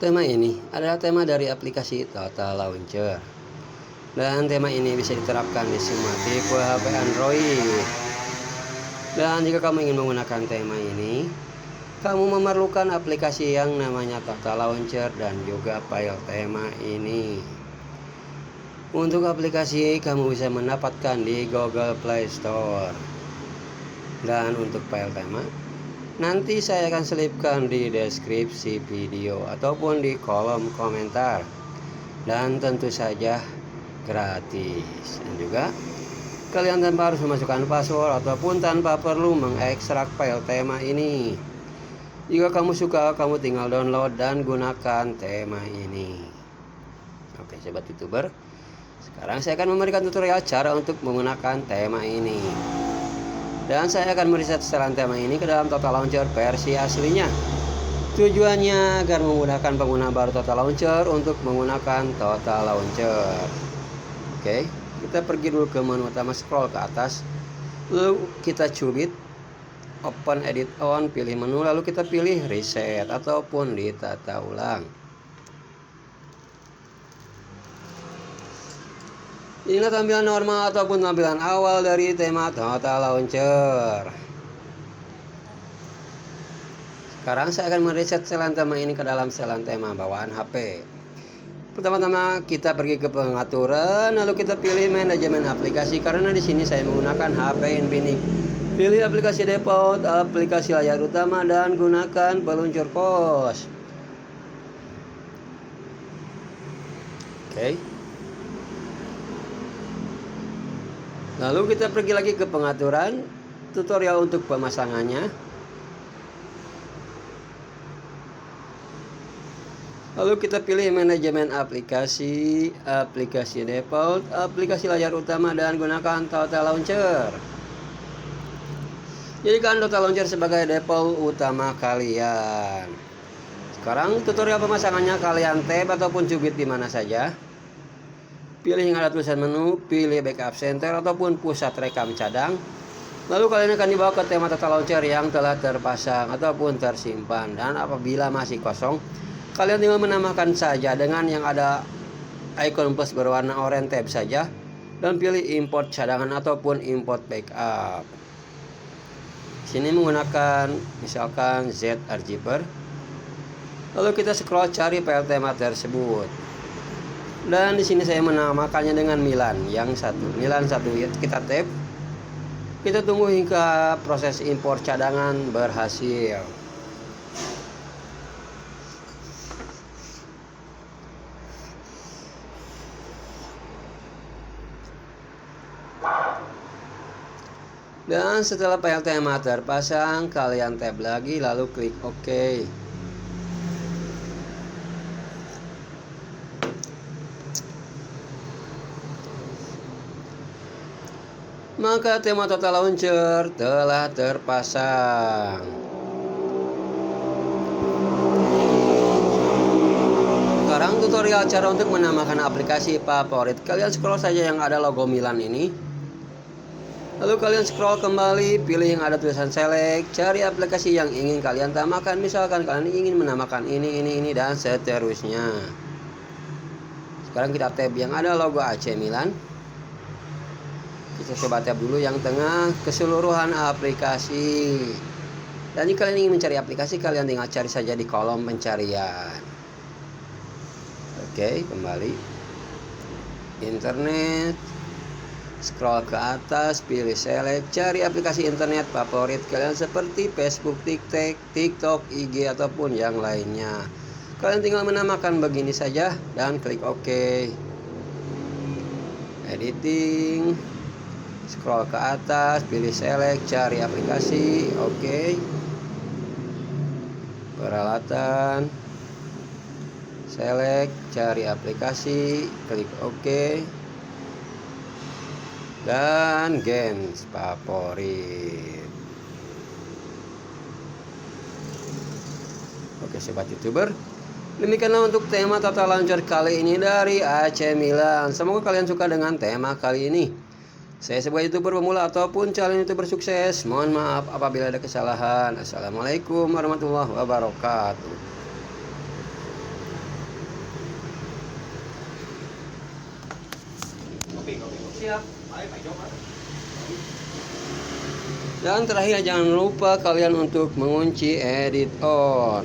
Tema ini adalah tema dari aplikasi Total Launcher. Dan tema ini bisa diterapkan di semua tipe HP Android. Dan jika kamu ingin menggunakan tema ini, kamu memerlukan aplikasi yang namanya Total Launcher dan juga file tema ini. Untuk aplikasi kamu bisa mendapatkan di Google Play Store. Dan untuk file tema, nanti saya akan selipkan di deskripsi video ataupun di kolom komentar. Dan tentu saja gratis. Dan juga kalian tanpa harus memasukkan password ataupun tanpa perlu mengekstrak file tema ini. Jika kamu suka, kamu tinggal download dan gunakan tema ini. Oke sobat YouTuber, sekarang saya akan memberikan tutorial cara untuk menggunakan tema ini. Dan saya akan meriset setelan tema ini ke dalam Total Launcher versi aslinya. Tujuannya agar memudahkan pengguna baru Total Launcher untuk menggunakan Total Launcher. Oke, kita pergi dulu ke menu utama, scroll ke atas, lalu kita cubit open edit on, pilih menu, lalu kita pilih reset ataupun ditata ulang. Inilah tampilan normal ataupun tampilan awal dari tema Total Launcher. Sekarang saya akan mereset setelan tema ini ke dalam setelan tema bawaan HP. Pertama-tama kita pergi ke pengaturan, lalu kita pilih manajemen aplikasi karena di sini saya menggunakan HP Infinix. Pilih aplikasi default, aplikasi layar utama dan gunakan peluncur pos. Oke. Lalu kita pergi lagi ke pengaturan, tutorial untuk pemasangannya. Lalu kita pilih manajemen aplikasi, aplikasi default, aplikasi layar utama dan gunakan Total Launcher. Jadikan Total Launcher sebagai default utama kalian. Sekarang tutorial pemasangannya, kalian tab ataupun cubit di mana saja. Pilih yang ada tulisan menu, pilih backup center ataupun pusat rekam cadang. Lalu kalian akan dibawa ke tema Total Launcher yang telah terpasang ataupun tersimpan. Dan apabila masih kosong, kalian tinggal menambahkan saja dengan yang ada icon plus berwarna oranye tab saja. Dan pilih import cadangan ataupun import backup. Sini menggunakan misalkan ZArchiver. Lalu kita scroll cari file tema tersebut. Dan di sini saya menamakannya dengan Milan yang satu. Milan 1 kita tab. Kita tunggu hingga proses impor cadangan berhasil. Dan setelah file tema terpasang, kalian tab lagi lalu klik OK. Maka tema Total Launcher telah terpasang. Sekarang tutorial cara untuk menambahkan aplikasi favorit. Kalian scroll saja yang ada logo Milan ini. Lalu kalian scroll kembali, pilih yang ada tulisan select, cari aplikasi yang ingin kalian tambahkan. Misalkan kalian ingin menambahkan ini dan seterusnya. Sekarang kita tab yang ada logo AC Milan. Kita coba tab dulu yang tengah, keseluruhan aplikasi. Dan jika kalian ingin mencari aplikasi, kalian tinggal cari saja di kolom pencarian. Oke, kembali internet, scroll ke atas, pilih select, cari aplikasi internet favorit kalian seperti Facebook, TikTok, IG ataupun yang lainnya. Kalian tinggal menamakan begini saja dan klik OK. Editing, scroll ke atas, pilih select, cari aplikasi, OK. Peralatan, select, cari aplikasi, klik OK. Dan games favorit. Oke sobat YouTuber, demikianlah untuk tema Total Launcher kali ini dari AC Milan. Semoga kalian suka dengan tema kali ini. Saya sebagai YouTuber pemula ataupun calon YouTuber sukses, mohon maaf apabila ada kesalahan. Assalamualaikum warahmatullahi wabarakatuh. siap. Dan terakhir jangan lupa kalian untuk mengunci edit on.